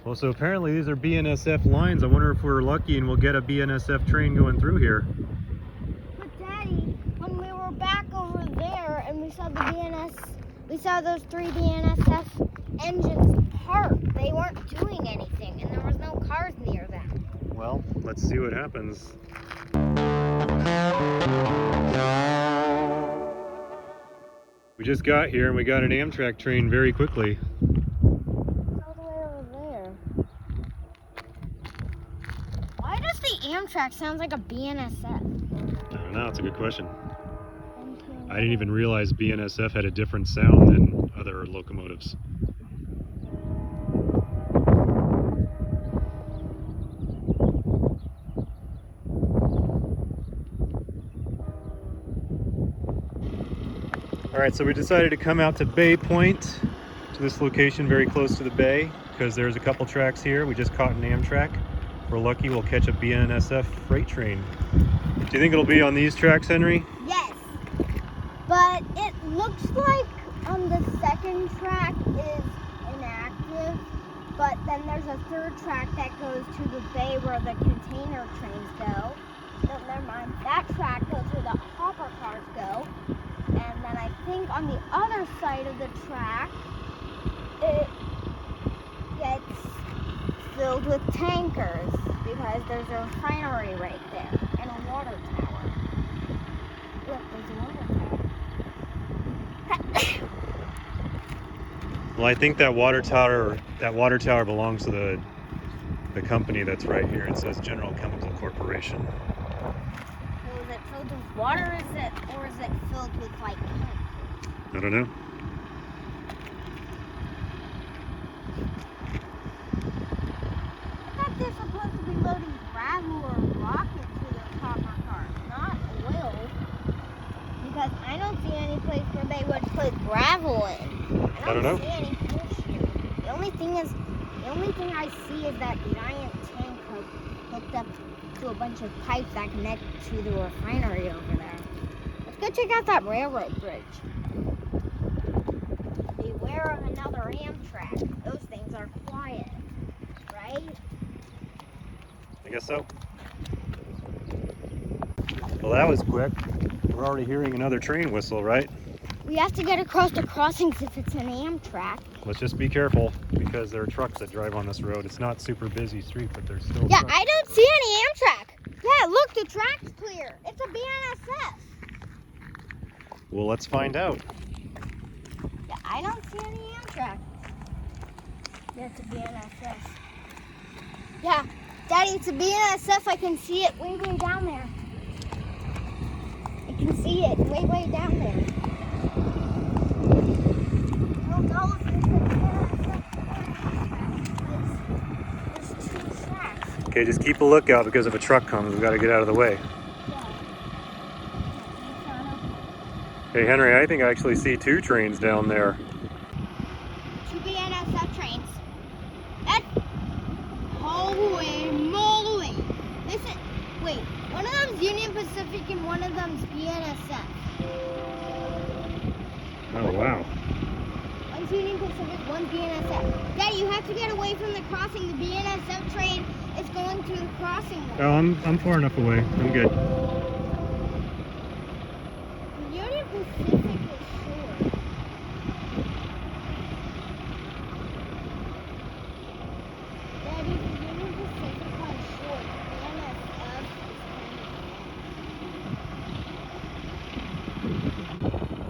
Well, so apparently these are BNSF lines. I wonder if we're lucky and we'll get a BNSF train going through here. But Daddy, when we were back over there and we saw those 3 BNSF engines parked, they weren't doing anything and there was no cars near them. Well, let's see what happens. We just got here and we got an Amtrak train very quickly. It's all the way over there. Why does the Amtrak sound like a BNSF? I don't know, it's a good question. I didn't even realize BNSF had a different sound than other locomotives. Alright, so we decided to come out to Bay Point, to this location very close to the bay, because there's a couple tracks here. We just caught an Amtrak. If we're lucky, we'll catch a BNSF freight train. Do you think it'll be on these tracks, Henry? Yes, but it looks like on the second track is inactive, but then there's a third track that goes to the bay where the container trains go. No, never mind. That track goes where the hopper cars go. And then I think on the other side of the track, it gets filled with tankers because there's a refinery right there and a water tower. Look, there's a water tower. Well, I think that water tower belongs to the company that's right here. It says General Chemical Corporation. So is it filled with water, or is it filled with like tanks? I don't know. I thought they're supposed to be loading gravel or rock into the hopper cars, not oil. Because I don't see any place where they would put gravel in. I don't know. See any fish here. The only thing I see is that giant tank hooked up to a bunch of pipes that connect to the refinery over there. Let's go check out that railroad bridge. Beware of another Amtrak. Those things are quiet, right? I guess so. Well, that was quick. We're already hearing another train whistle, right? We have to get across the crossings if it's an Amtrak. Let's just be careful because there are trucks that drive on this road. It's not super busy street, but there's still Yeah, trucks. I don't see any Amtrak. Yeah, look, the track's clear. It's a BNSF. Well, let's find out. Yeah, I don't see any Amtrak. Yeah, it's a BNSF. Yeah, Daddy, it's a BNSF. I can see it way down there. I can see it way down there. I don't know if it's a BNSF because there's 2 tracks. Okay, just keep a lookout because if a truck comes, we've got to get out of the way. Hey, Henry, I think I actually see 2 trains down there. 2 BNSF trains. That's holy moly. Wait, one of them's Union Pacific and one of them's BNSF. Oh, wow. One's Union Pacific, one's BNSF. Daddy, you have to get away from the crossing. The BNSF train is going to the crossing. Oh, I'm far enough away. I'm good. The Union Pacific is short. Daddy, the Union Pacific one's short. BNSF is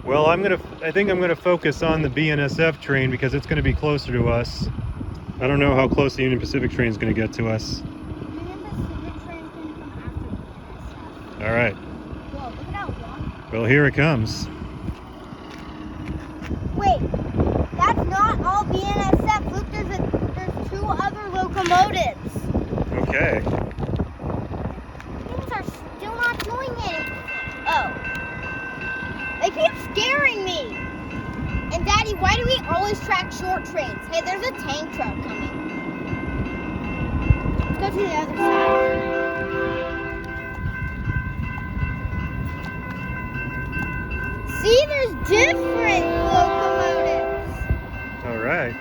Well, I think I'm gonna focus on the BNSF train because it's gonna be closer to us. I don't know how close the Union Pacific train is gonna get to us. Union Pacific train's going to come after BNSF. All right. Whoa, look at how long. Well, here it comes. Wait, that's not all BNSF. Look, there's 2 other locomotives. Okay. Things are still not doing anything. Oh. They keep scaring me. And Daddy, why do we always track short trains? Hey, there's a tank truck coming. Let's go to the other side. See, there's different locomotives. All right.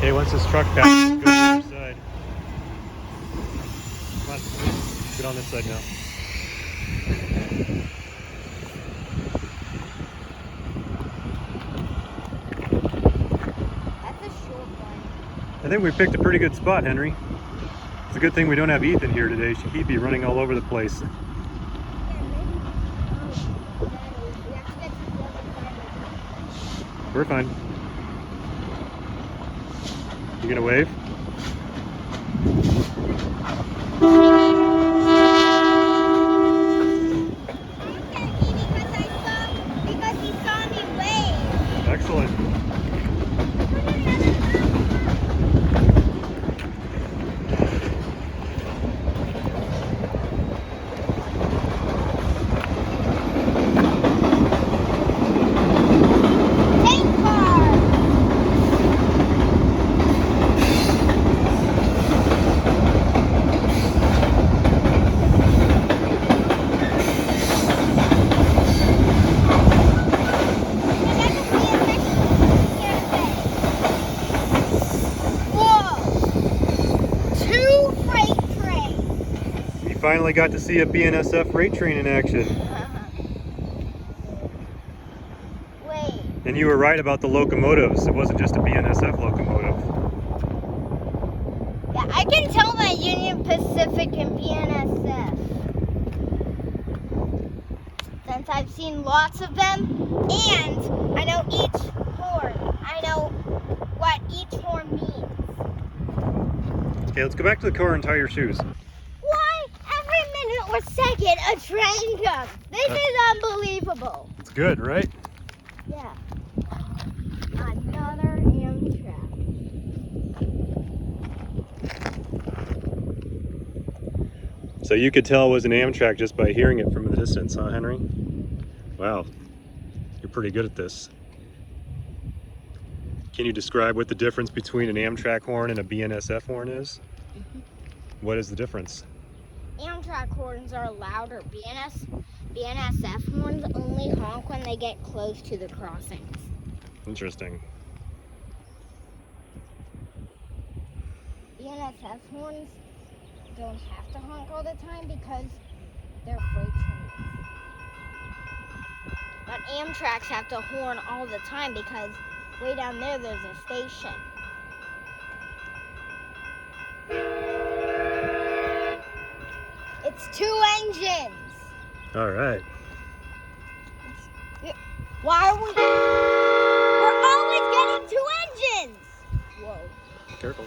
Okay, once this truck passes, go to the other side. Come on, get on this side now. That's a short one. I think we picked a pretty good spot, Henry. It's a good thing we don't have Ethan here today. He'd be running all over the place. Yeah, maybe. We have to get to the other side. We're fine. You gonna wave? Because he saw me wave. Excellent. Tank car. Finally got to see a BNSF Freight Train in action. Wait. And you were right about the locomotives. It wasn't just a BNSF locomotive. Yeah, I can tell that Union Pacific and BNSF. Since I've seen lots of them, and I know each horn. I know what each horn means. Okay, let's go back to the car and tie your shoes. Why every minute or second a train comes? This is unbelievable. It's good, right? Yeah. Another Amtrak. So you could tell it was an Amtrak just by hearing it from a distance, huh, Henry? Wow, you're pretty good at this. Can you describe what the difference between an Amtrak horn and a BNSF horn is? What is the difference? Amtrak horns are louder. BNSF horns only honk when they get close to the crossings. Interesting. BNSF horns don't have to honk all the time because they're freight trains. But Amtraks have to horn all the time because way down there's a station. It's 2 engines. All right. Why are we're always getting 2 engines. Whoa. Careful.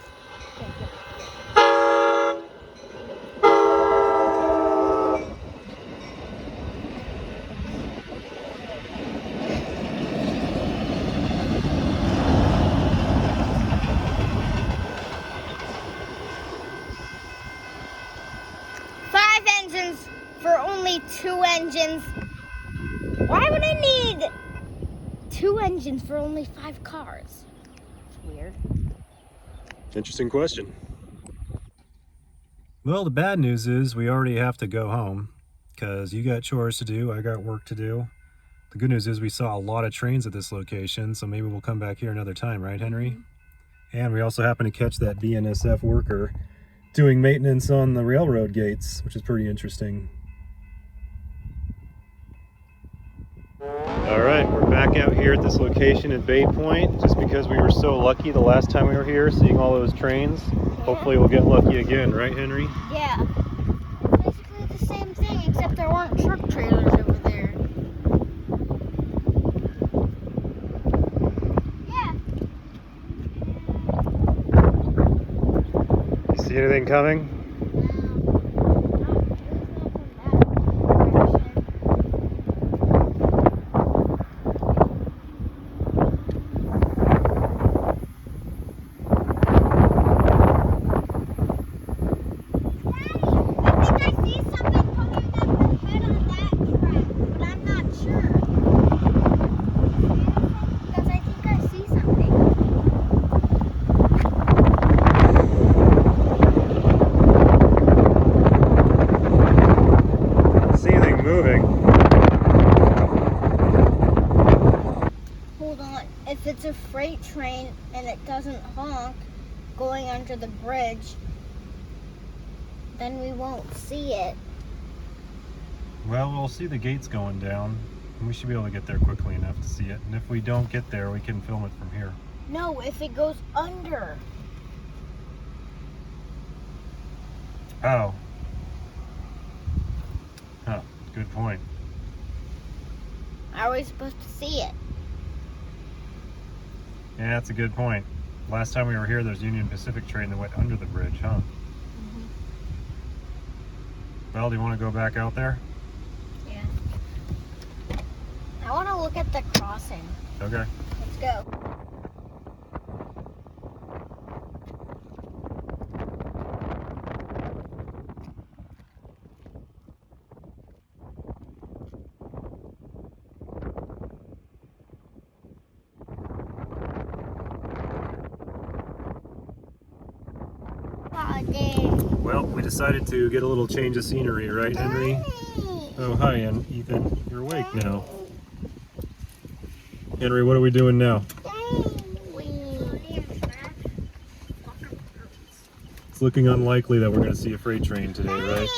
For only 2 engines. Why would I need 2 engines for only 5 cars? It's weird. Interesting question. Well, the bad news is we already have to go home because you got chores to do, I got work to do. The good news is we saw a lot of trains at this location, so maybe we'll come back here another time, right, Henry? And we also happen to catch that BNSF worker doing maintenance on the railroad gates, which is pretty interesting. All right, we're back out here at this location at Bay Point, just because we were so lucky the last time we were here, seeing all those trains. Hopefully we'll get lucky again, right, Henry? Yeah. It's basically the same thing, except there weren't truck trailers over there. Yeah. You see anything coming? 'Cause it's a freight train and it doesn't honk, going under the bridge, then we won't see it. Well, we'll see the gates going down, and we should be able to get there quickly enough to see it. And if we don't get there, we can film it from here. No, if it goes under. Oh. Huh, good point. How are we supposed to see it? Yeah, that's a good point. Last time we were here, there's a Union Pacific train that went under the bridge, huh? Mm-hmm. Well, do you want to go back out there? Yeah. I want to look at the crossing. Okay. Let's go. Well, we decided to get a little change of scenery, right, Henry? Oh, hi, Ethan. You're awake now. Henry, what are we doing now? It's looking unlikely that we're going to see a freight train today, right?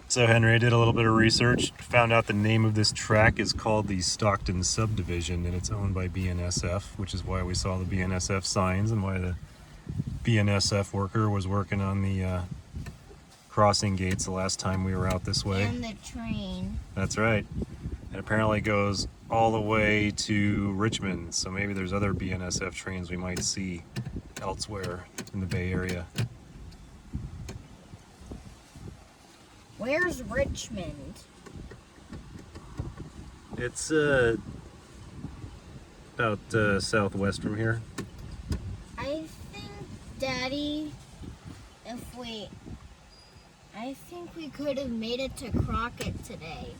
So Henry, I did a little bit of research, found out the name of this track is called the Stockton Subdivision, and it's owned by BNSF, which is why we saw the BNSF signs and why the BNSF worker was working on the crossing gates the last time we were out this way. And the train. That's right. It apparently goes all the way to Richmond, so maybe there's other BNSF trains we might see elsewhere in the Bay Area. Where's Richmond? It's about southwest from here. I think, Daddy, I think we could have made it to Crockett today.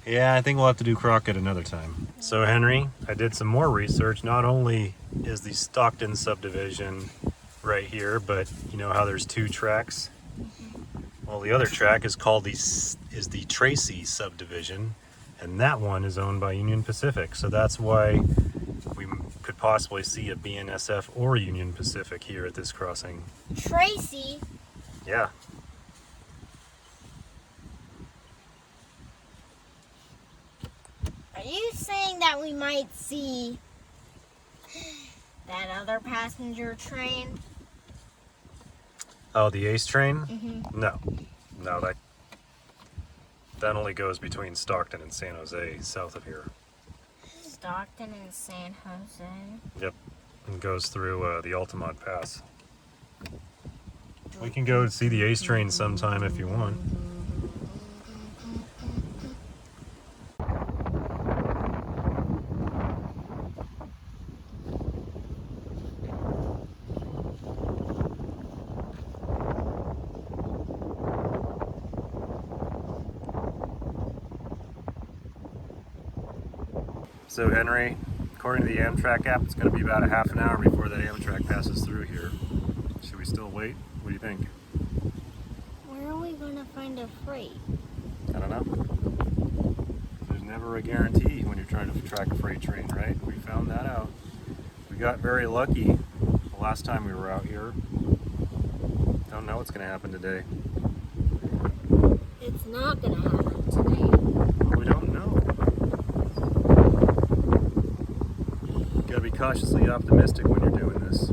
Yeah, I think we'll have to do Crockett another time. So Henry, I did some more research. Not only is the Stockton subdivision right here, but you know how there's two tracks? Well, the other track is called the Tracy subdivision, and that one is owned by Union Pacific. So that's why we could possibly see a BNSF or Union Pacific here at this crossing. Tracy? Yeah. Are you saying that we might see that other passenger train? Oh, the Ace train? Mm-hmm. No, that only goes between Stockton and San Jose, south of here. Stockton and San Jose? Yep, and goes through the Altamont Pass. We can go see the Ace train sometime if you want. So Henry, according to the Amtrak app, it's going to be about a half an hour before that Amtrak passes through here. Should we still wait? What do you think? Where are we going to find a freight? I don't know. There's never a guarantee when you're trying to track a freight train, right? We found that out. We got very lucky the last time we were out here. Don't know what's going to happen today. It's not going to happen today. We don't know. You gotta be cautiously optimistic when you're doing this.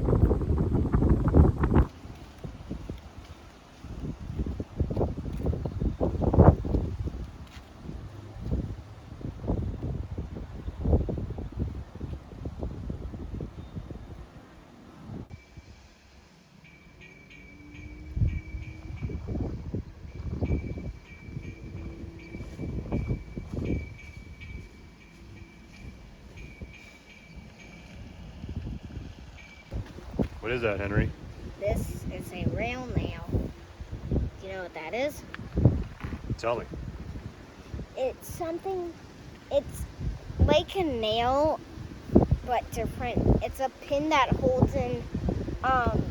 What is that, Henry? This is a rail nail. Do you know what that is? Tell me. It's like a nail, but different. It's a pin that holds in metal.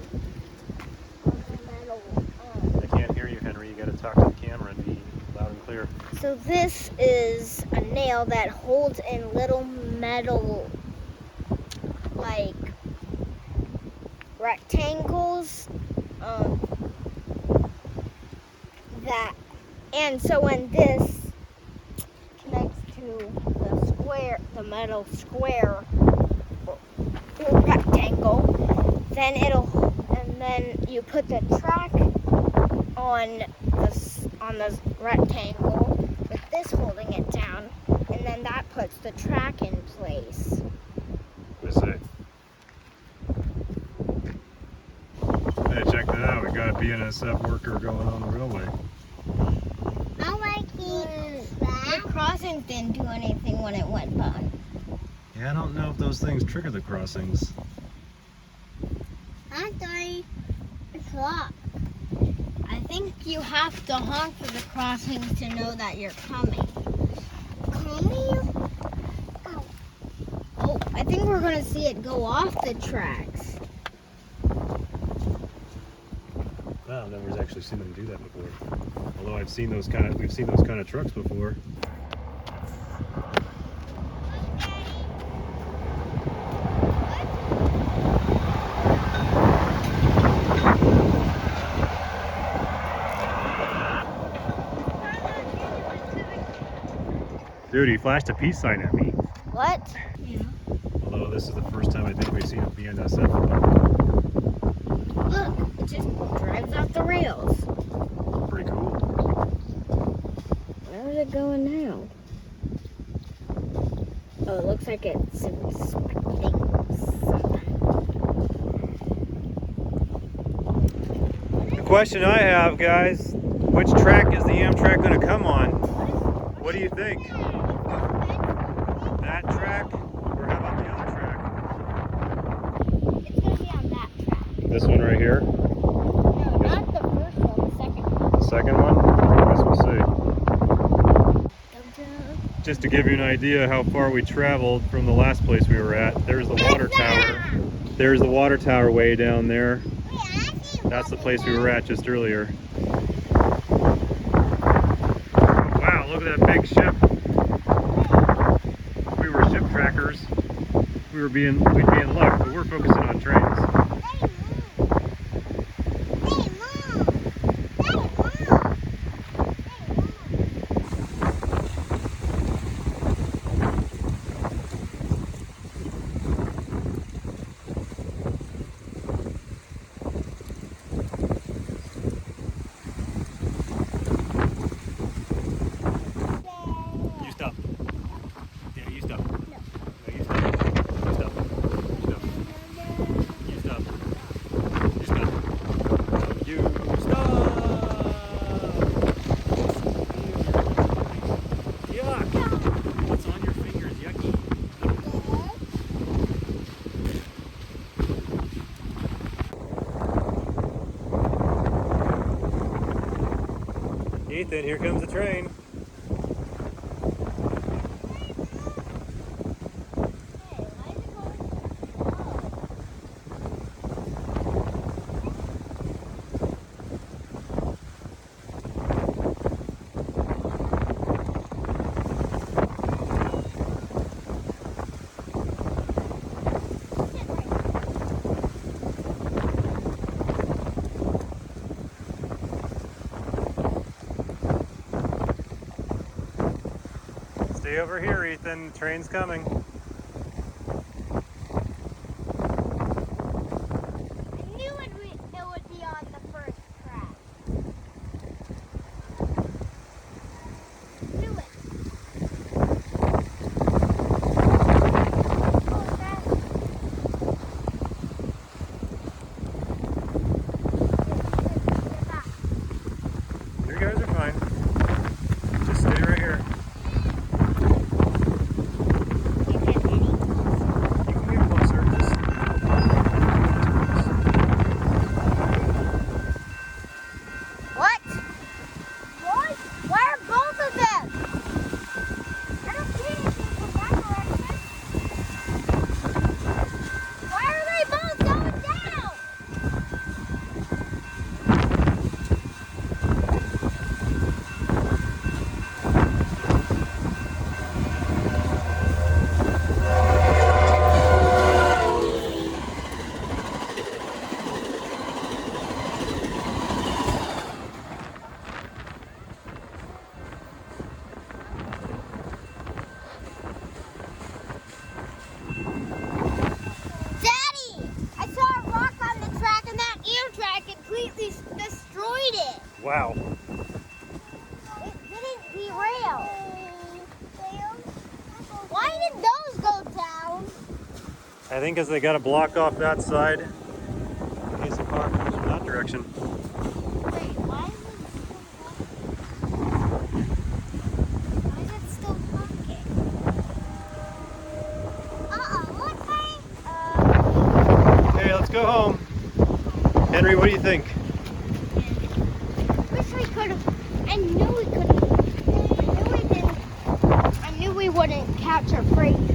I can't hear you, Henry. You got to talk to the camera and be loud and clear. So this is a nail that holds in little metal, like rectangles. And so when this connects to the metal square or rectangle, then you put the track on the rectangle with this holding it down, and then that puts the track in place. Let's see. Hey, check that out. We got a BNSF worker going on the railway. I like it. The crossings didn't do anything when it went by. Yeah, I don't know if those things trigger the crossings. I'm sorry. It's locked. I think you have to honk for the crossings to know that you're coming. Coming? Oh, I think we're going to see it go off the tracks. Wow, I've never actually seen them do that before. Although we've seen those kind of trucks before. Dude, he flashed a peace sign at me. What? Yeah. Although this is the first time I think we've seen a BNSF. Look, it just drives off the rails. Pretty cool. Where is it going now? Oh, it looks like it's inspecting something. The question I have, guys, which track is the Amtrak going to come on? What do you think? That track, or how about the other track? It's going to be on that track. This one right here? No, not the first one, the second one. The second one? I guess we'll see. Just to give you an idea how far we traveled from the last place we were at, there's the water tower. There's the water tower way down there. That's the place we were at just earlier. Wow, look at that big ship. If we were ship trackers, we'd be in luck, but we're focusing on trains. You stop. Yeah, you stop. No, you stop. You stop. You stop. You stop. You stop. Yuck. What's on your fingers? Yucky. Ethan, here comes the train. Stay over here, Ethan. The train's coming. I knew it would be on the first track. Knew it. You guys are fine. Just stay right here. You can Wow. It didn't derail. Why did those go down? I think as they got to block off that side in case the car comes from that direction. Wait, why is it still working? What's Hey, let's go home. Henry, what do you think? Wish we could have. I knew we couldn't. I knew we didn't. I knew we wouldn't catch a freight